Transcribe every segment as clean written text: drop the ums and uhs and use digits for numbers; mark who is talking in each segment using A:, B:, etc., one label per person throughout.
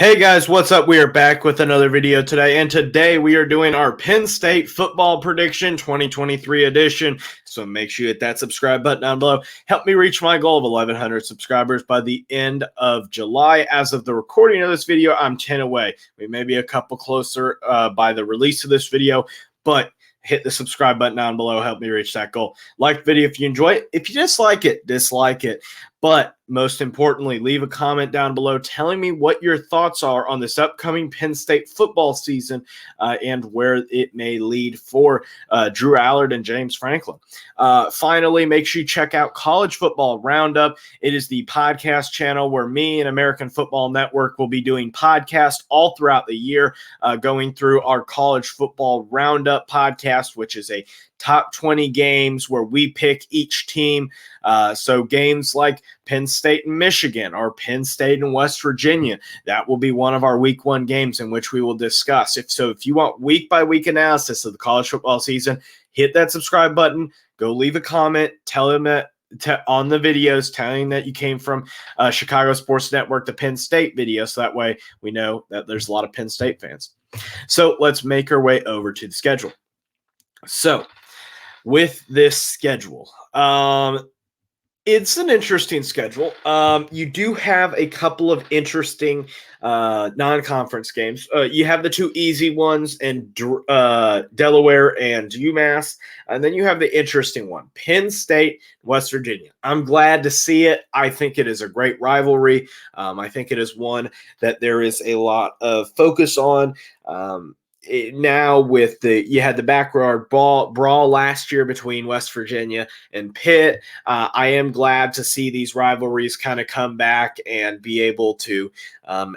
A: Hey guys, what's up? We are back with another video today, and today we are doing our Penn State football prediction 2023 edition. So make sure you hit that subscribe button down below. Help me reach my goal of 1,100 subscribers by the end of July. As of the recording of this video, I'm 10 away. We may be a couple closer by the release of this video, but hit the subscribe button down below. Help me reach that goal. Like the video if you enjoy it. If you dislike it, dislike it. But most importantly, leave a comment down below telling me what your thoughts are on this upcoming Penn State football season and where it may lead for Drew Allard and James Franklin. Finally, make sure you check out College Football Roundup. It is the podcast channel where me and American Football Network will be doing podcasts all throughout the year, going through our College Football Roundup podcast, which is a top 20 games where we pick each team. So games like Penn State and Michigan or Penn State and West Virginia, that will be one of our week one games in which we will discuss. If you want week by week analysis of the college football season, hit that subscribe button, go leave a comment, tell them that on the videos, telling that you came from Chicago Sports Network, the Penn State video. So that way we know that there's a lot of Penn State fans. So let's make our way over to the schedule. So with this schedule, it's an interesting schedule. You do have a couple of interesting non-conference games. You have the two easy ones in Delaware and UMass, and then you have the interesting one, Penn State, West Virginia. I'm glad to see it. I think it is a great rivalry. I think it is one that there is a lot of focus on. Now with you had the backyard brawl last year between West Virginia and Pitt. I am glad to see these rivalries kind of come back and be able to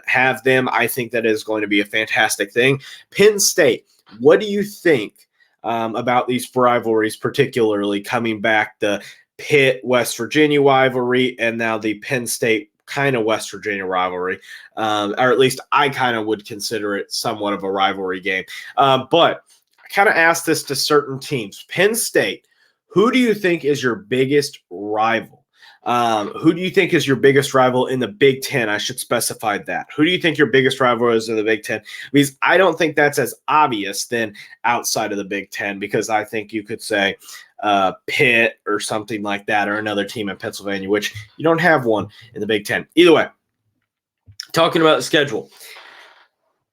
A: have them. I think that is going to be a fantastic thing. Penn State, what do you think about these rivalries, particularly coming back, the Pitt West Virginia rivalry and now the Penn State kind of West Virginia rivalry, or at least I kind of would consider it somewhat of a rivalry game. But I kind of asked this to certain teams. Penn State, who do you think is your biggest rival? Who do you think is your biggest rival in the Big Ten? I should specify that. Who do you think your biggest rival is in the Big Ten? Because I don't think that's as obvious than outside of the Big Ten, because I think you could say Pitt or something like that, or another team in Pennsylvania, which you don't have one in the Big Ten. Either way, talking about the schedule,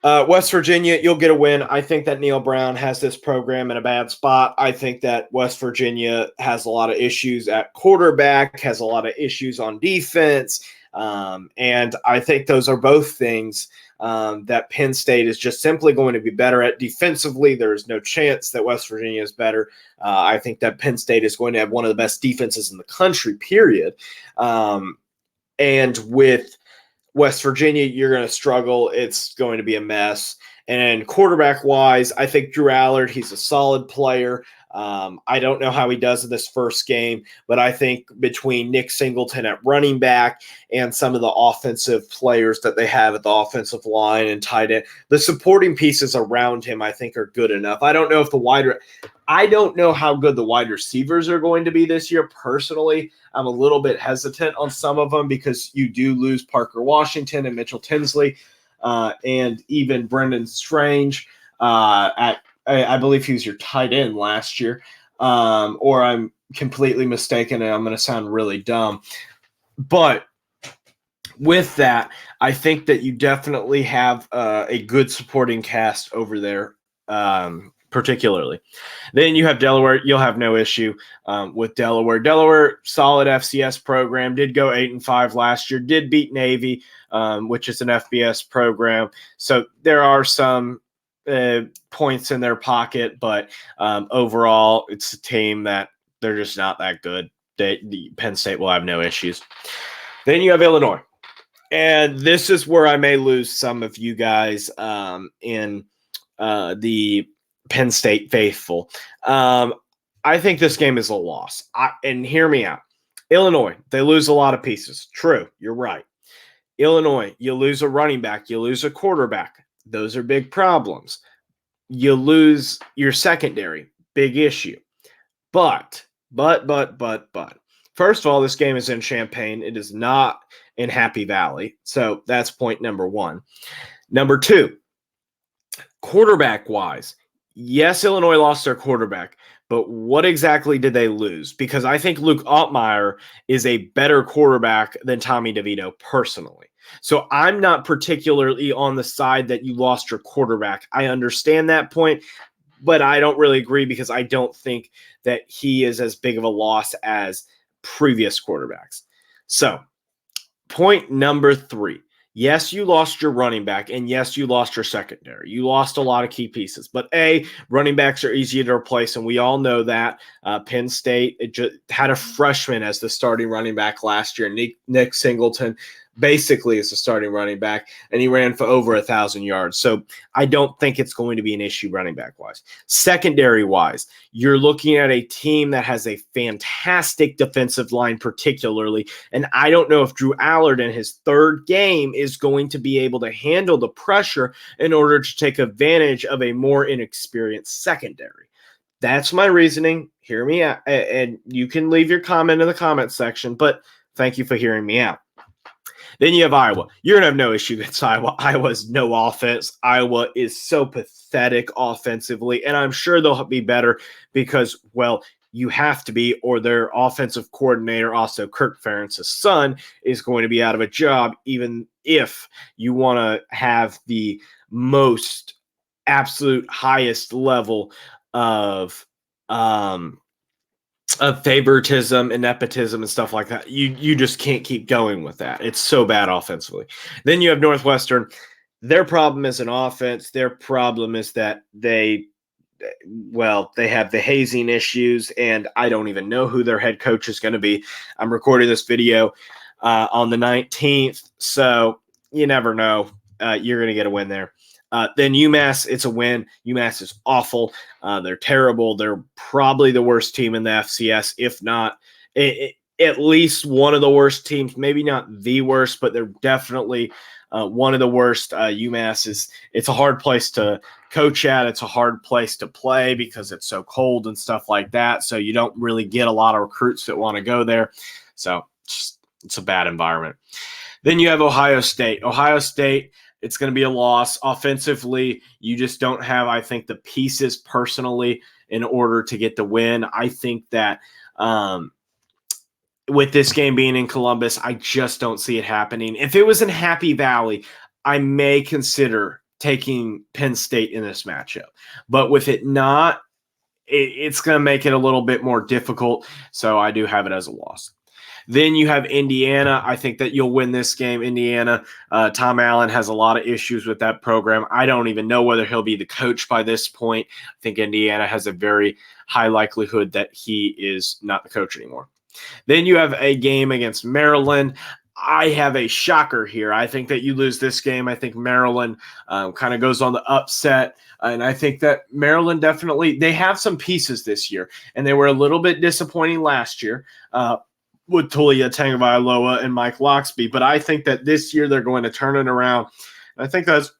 A: West Virginia, you'll get a win. I think that Neil Brown has this program in a bad spot. I think that West Virginia has a lot of issues at quarterback, has a lot of issues on defense, and I think those are both things that Penn State is just simply going to be better at. Defensively, there is no chance that West Virginia is better. I think that Penn State is going to have one of the best defenses in the country, period. And with West Virginia, you're going to struggle. It's going to be a mess. And quarterback-wise, I think Drew Allard, he's a solid player. I don't know how he does in this first game, but I think between Nick Singleton at running back and some of the offensive players that they have at the offensive line and tight end, the supporting pieces around him, I think, are good enough. I don't know how good the wide receivers are going to be this year. Personally, I'm a little bit hesitant on some of them because you do lose Parker Washington and Mitchell Tinsley, and even Brendan Strange I believe he was your tight end last year, or I'm completely mistaken and I'm going to sound really dumb. But with that, I think that you definitely have a good supporting cast over there, particularly. Then you have Delaware. You'll have no issue with Delaware. Delaware, solid FCS program, did go 8-5 last year, did beat Navy, which is an FBS program. So there are some points in their pocket, but overall, it's a team that they're just not that good. The Penn State will have no issues. Then you have Illinois, and this is where I may lose some of you guys in the Penn State faithful. I think this game is a loss. And hear me out. Illinois, they lose a lot of pieces. True, you're right. Illinois, you lose a running back, you lose a quarterback. Those are big problems. You lose your secondary, big issue. But. First of all, this game is in Champaign. It is not in Happy Valley. So that's point number one. Number two, quarterback-wise, yes, Illinois lost their quarterback, but what exactly did they lose? Because I think Luke Altmaier is a better quarterback than Tommy DeVito personally. So I'm not particularly on the side that you lost your quarterback. I understand that point, but I don't really agree because I don't think that he is as big of a loss as previous quarterbacks. So point number three. Yes, you lost your running back, and yes, you lost your secondary. You lost a lot of key pieces. But running backs are easy to replace, and we all know that. Penn State had a freshman as the starting running back last year. Nick Singleton basically is the starting running back, and he ran for over 1,000 yards. So I don't think it's going to be an issue running back-wise. Secondary-wise, you're looking at a team that has a fantastic defensive line particularly, and I don't know if Drew Allard in his third game is going to be able to handle the pressure in order to take advantage of a more inexperienced secondary. That's my reasoning. Hear me out, and you can leave your comment in the comment section, but thank you for hearing me out. Then you have Iowa. You're going to have no issue against Iowa. Iowa's no offense. Iowa is so pathetic offensively, and I'm sure they'll be better because, well, you have to be, or their offensive coordinator, also Kirk Ferentz's son, is going to be out of a job, even if you want to have the most absolute highest level of favoritism and nepotism and stuff like that. You just can't keep going with that. It's so bad offensively. Then you have Northwestern. Their problem is an offense. Their problem is that they have the hazing issues, and I don't even know who their head coach is going to be. I'm recording this video on the 19th, so you never know. You're going to get a win there. Then UMass, it's a win. UMass is awful. They're terrible. They're probably the worst team in the FCS, if not at least one of the worst teams. Maybe not the worst, but they're definitely one of the worst. UMass it's a hard place to coach at. It's a hard place to play because it's so cold and stuff like that. So you don't really get a lot of recruits that want to go there. So it's a bad environment. Then you have Ohio State. Ohio State, it's going to be a loss. Offensively, you just don't have, I think, the pieces personally in order to get the win. I think that with this game being in Columbus, I just don't see it happening. If it was in Happy Valley, I may consider taking Penn State in this matchup. But with it not, it's going to make it a little bit more difficult. So I do have it as a loss. Then you have Indiana. I think that you'll win this game. Indiana, Tom Allen has a lot of issues with that program. I don't even know whether he'll be the coach by this point. I think Indiana has a very high likelihood that he is not the coach anymore. Then you have a game against Maryland. I have a shocker here. I think that you lose this game. I think Maryland kind of goes on the upset. And I think that Maryland definitely, they have some pieces this year. And they were a little bit disappointing last year. With Tulia Tagovailoa and Mike Loxby. But I think that this year they're going to turn it around. I think that's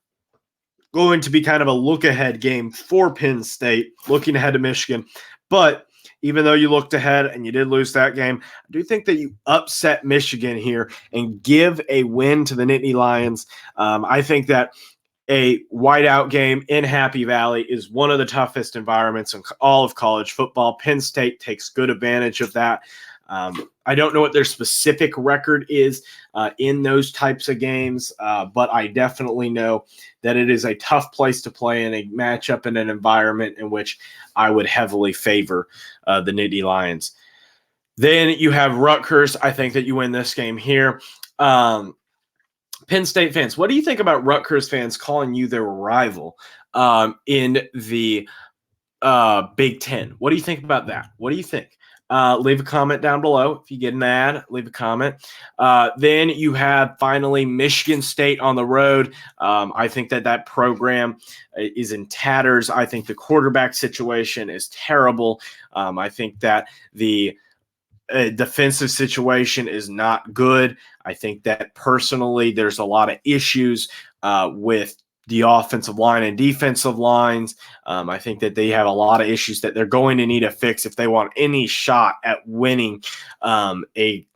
A: going to be kind of a look-ahead game for Penn State, looking ahead to Michigan. But even though you looked ahead and you did lose that game, I do think that you upset Michigan here and give a win to the Nittany Lions. I think that a whiteout game in Happy Valley is one of the toughest environments in all of college football. Penn State takes good advantage of that. I don't know what their specific record is in those types of games, but I definitely know that it is a tough place to play in a matchup in an environment in which I would heavily favor the Nittany Lions. Then you have Rutgers. I think that you win this game here. Penn State fans, what do you think about Rutgers fans calling you their rival in the Big Ten? What do you think about that? What do you think? Leave a comment down below. If you get an ad, leave a comment. Then you have finally Michigan State on the road. I think that program is in tatters. I think the quarterback situation is terrible. I think that the defensive situation is not good. I think that personally there's a lot of issues with the offensive line and defensive lines. I think that they have a lot of issues that they're going to need to fix if they want any shot at winning a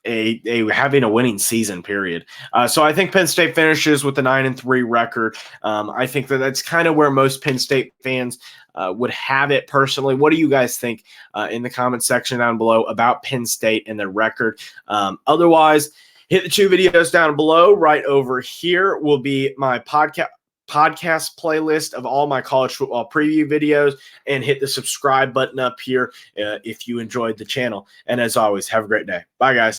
A: having a winning season, period. So I think Penn State finishes with a 9-3 record. I think that's kind of where most Penn State fans would have it personally. What do you guys think in the comment section down below about Penn State and their record? Otherwise, hit the 2 videos down below. Right over here will be my podcast playlist of all my college football preview videos, and hit the subscribe button up here if you enjoyed the channel. And as always, have a great day. Bye, guys.